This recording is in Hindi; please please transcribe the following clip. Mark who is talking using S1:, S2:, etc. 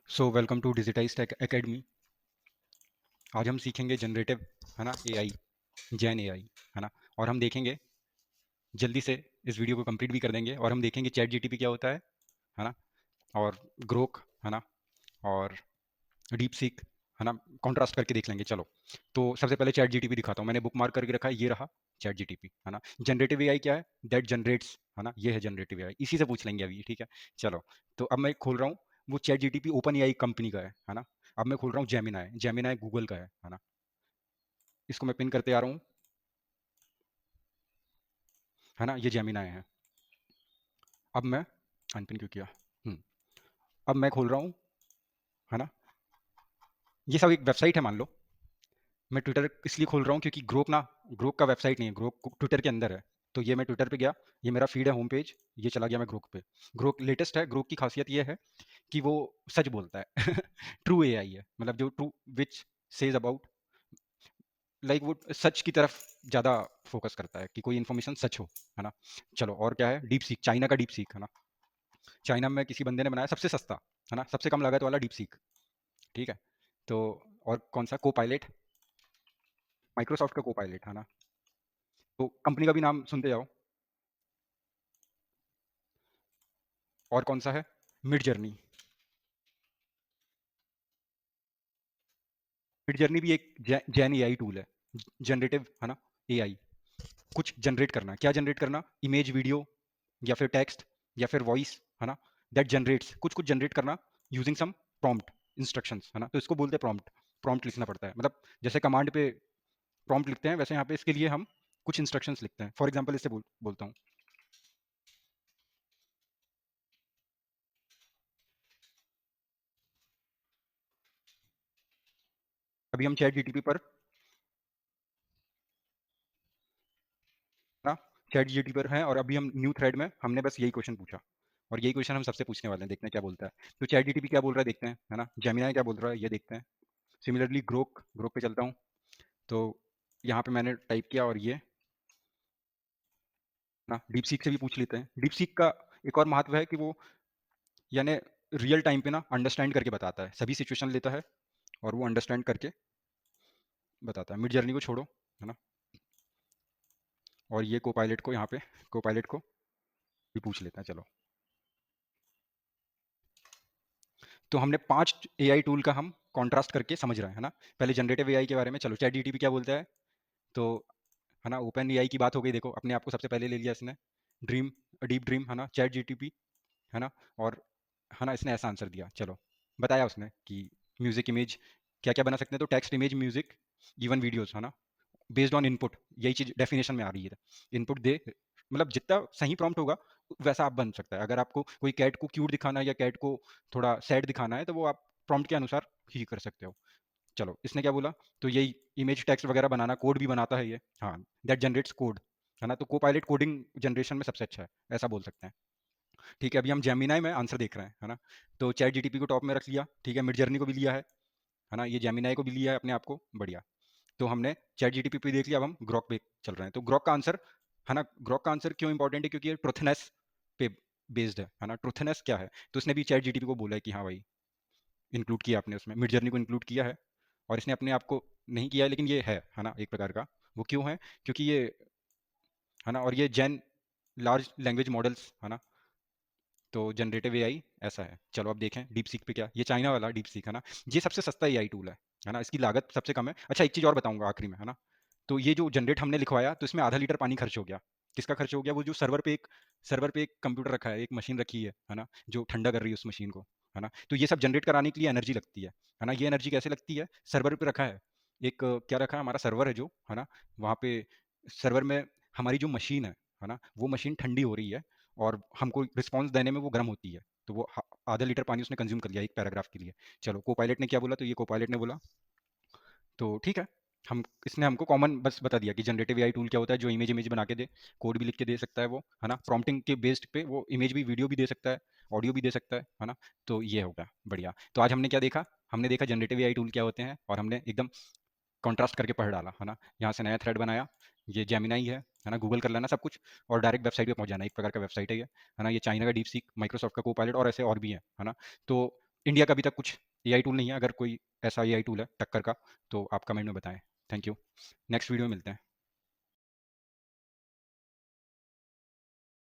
S1: So welcome to digitised academy. आज हम सीखेंगे जनरेटिव, है ना, एआई, जैन एआई, है ना। और हम देखेंगे, जल्दी से इस वीडियो को कंप्लीट भी कर देंगे और हम देखेंगे चैट जीटीपी क्या होता है ना, और ग्रोक, है ना, और डीप सीक, है ना। कॉन्ट्रास्ट करके देख लेंगे। चलो, तो सबसे पहले चैट जीटीपी दिखाता हूँ। मैंने बुक मार्क करके रखा है, ये रहा चैट जीटीपी, है ना। जनरेटिव एआई क्या है? दैट जनरेट्स, है ना, ये है जनरेटिव एआई। इसी से पूछ लेंगे अभी, ठीक है। चलो, तो अब मैं खोल रहा हूँ, वो chat GTP open AI company का है ना। अब मैं खोल रहा हूँ जेमिनाई। जेमिनाई गूगल का है ना। इसको मैं पिन करते आ रहा हूँ, है ना। ये जेमिनाई है। अब मैं अनपिन क्यों किया? हम्म, अब मैं खोल रहा हूँ, है ना। ये सब एक वेबसाइट है मान लो। मैं ट्विटर इसलिए खोल रहा हूँ क्योंकि ग्रोक ना, ग्रोक का वेबसाइट नहीं है, ग्रोक ट्विटर के अंदर है। तो ये मैं ट्विटर पे गया, ये मेरा फीड है, होम पेज, ये चला गया मैं ग्रोक पे। ग्रोक लेटेस्ट है। ग्रोक की खासियत ये है कि वो सच बोलता है। ट्रू एआई है, मतलब जो true which says about, like वो सच की तरफ ज़्यादा फोकस करता है कि कोई इन्फॉर्मेशन सच हो, है ना। चलो, और क्या है? डीप सीक, चाइना का डीप सीक, है ना। चाइना में किसी बंदे ने बनाया, सबसे सस्ता, है ना, सबसे कम लागत वाला डीप सीक, ठीक है। तो और कौन सा? को पायलट, माइक्रोसॉफ्ट का को पायलट, है ना। तो कंपनी का भी नाम सुनते जाओ। और कौन सा है? Mid journey. मिड जर्नी भी एक जैन एआई टूल है, जनरेटिव, है ना, एआई। कुछ जनरेट करना, क्या जनरेट करना? इमेज, वीडियो, या फिर टेक्स्ट, या फिर वॉइस, है ना। दैट जनरेट्स, कुछ कुछ जनरेट करना यूजिंग सम प्रॉम्प्ट इंस्ट्रक्शंस, है ना। तो इसको बोलते हैं प्रॉम्प्ट। प्रॉम्प्ट लिखना पड़ता है, मतलब जैसे कमांड पे प्रॉम्प्ट लिखते हैं, वैसे यहाँ पे इसके लिए हम कुछ इंस्ट्रक्शंस लिखते हैं। फॉर एग्जाम्पल इससे बोलता हूँ। अभी हम चैट जीटीपी पर, ना, चैट जीटीपी पर हैं, और अभी हम न्यू थ्रेड में हमने बस यही क्वेश्चन पूछा, और यही क्वेश्चन हम सबसे पूछने वाले हैं। देखते हैं क्या बोलता है। तो चैट जीटीपी क्या बोल रहा है देखते हैं, है ना। जेमिनाई क्या बोल रहा है ये देखते हैं। सिमिलरली ग्रोक, ग्रोक पे चलता हूँ। तो यहाँ पे मैंने टाइप किया, और ये ना, डीप सीक से भी पूछ लेते हैं। डीप सीक का एक और महत्व है कि वो, यानी रियल टाइम पे ना अंडरस्टैंड करके बताता है, सभी सिचुएशन लेता है और वो अंडरस्टैंड करके बताता है। मिड जर्नी को छोड़ो, है ना। और ये को पायलट को, यहाँ पे को पायलट को भी पूछ लेते हैं। चलो, तो हमने 5 एआई टूल का हम कॉन्ट्रास्ट करके समझ रहे हैं, है ना। पहले जनरेटिव एआई के बारे में। चलो, चैट जीटीपी क्या बोलता है? तो, है ना, ओपन एआई की बात हो गई। देखो, अपने आप को सबसे पहले ले लिया इसने, ड्रीम, डीप ड्रीम, है ना, चैट जीटीपी, है ना। और, है ना, इसने ऐसा आंसर दिया। चलो, बताया उसने कि म्यूजिक, इमेज, क्या क्या बना सकते हैं। तो text, image, music, even videos, है ना, बेस्ड ऑन इनपुट। यही चीज डेफिनेशन में आ रही है। इनपुट दे, मतलब जितना सही प्रॉम्प्ट होगा वैसा आप बन सकता है। अगर आपको कोई कैट को क्यूट दिखाना है या कैट को थोड़ा सैड दिखाना है, तो वो आप प्रॉम्प्ट के अनुसार ही कर सकते हो। चलो, इसने क्या बोला? तो यही इमेज, टेक्स्ट वगैरह बनाना, कोड भी बनाता है ये, हाँ। दैट जनरेट्स कोड, है ना। तो को पायलट कोडिंग जनरेशन में सबसे अच्छा है, ऐसा बोल सकते हैं। ठीक है, अभी हम जेमिनाई में आंसर देख रहे हैं, है ना। तो चैट जीटीपी को टॉप में रख लिया, ठीक है। मिड जर्नी को भी लिया है ना। ये जेमिनाई को भी लिया है अपने आप को, बढ़िया। तो हमने चैट जीटीपी पे देख लिया, अब हम ग्रॉक पे चल रहे हैं। तो ग्रॉक का आंसर, है ना, ग्रॉक का आंसर क्यों इंपॉर्टेंट है? क्योंकि ये ट्रुथनेस पे बेस्ड है ना। ट्रुथनेस क्या है? तो इसने भी चैट जीटीपी को बोला है कि हाँ भाई, इंक्लूड किया आपने उसमें, मिड जर्नी को इंक्लूड किया है। और इसने अपने आप को नहीं किया है, लेकिन ये है ना, एक प्रकार का। वो क्यों है? क्योंकि ये, है ना, और ये जैन लार्ज लैंग्वेज मॉडल्स, है ना। तो जनरेटिव एआई ऐसा है। चलो, अब देखें डीप सीक पे क्या। ये चाइना वाला डीप सीक, है ना। ये सबसे सस्ता एआई टूल है ना। इसकी लागत सबसे कम है। अच्छा, एक चीज़ और बताऊंगा आखिरी में, है ना। तो ये जो जनरेट हमने लिखवाया, तो इसमें आधा लीटर पानी खर्च हो गया। किसका खर्च हो गया? वो जो सर्वर पे एक कंप्यूटर रखा है, एक मशीन रखी है ना, जो ठंडा कर रही है उस मशीन को, है ना। तो ये सब जनरेट कराने के लिए एनर्जी लगती है ना। ये एनर्जी कैसे लगती है? सर्वर पे रखा है एक, क्या रखा है, हमारा सर्वर है जो, है ना। वहाँ पे सर्वर में हमारी जो मशीन है ना, वो मशीन ठंडी हो रही है, और हमको रिस्पॉन्स देने में वो गर्म होती है। तो वो आधा लीटर पानी उसने कंज्यूम कर लिया एक पैराग्राफ के लिए। चलो, को पायलट ने क्या बोला? तो ये को पायलट ने बोला, तो ठीक है, हम, इसने हमको कॉमन बस बता दिया कि जनरेटिव एआई टूल क्या होता है, जो इमेज इमेज बना के दे, कोड भी लिख के दे सकता है वो, है ना। प्रॉम्प्टिंग के बेस्ड पे वो इमेज भी, वीडियो भी दे सकता है, ऑडियो भी दे सकता है ना। तो ये होगा बढ़िया। तो आज हमने क्या देखा? हमने देखा जनरेटिव एआई टूल क्या होते हैं, और हमने एकदम कॉन्ट्रास्ट करके पढ़ डाला, है ना। यहाँ से नया थ्रेड बनाया, ये जेमिनाई है ना। गूगल कर लेना सब कुछ, और डायरेक्ट वेबसाइट पे पहुंच जाना। एक प्रकार का वेबसाइट है ये, है ना। ये चाइना का डीप सीक, माइक्रोसॉफ्ट का को पायलट, और ऐसे और भी है ना। तो इंडिया का अभी तक कुछ एआई टूल नहीं है। अगर कोई ऐसा एआई टूल है टक्कर का, तो आप कमेंट में बताएं। Thank you. नेक्स्ट वीडियो में मिलते हैं।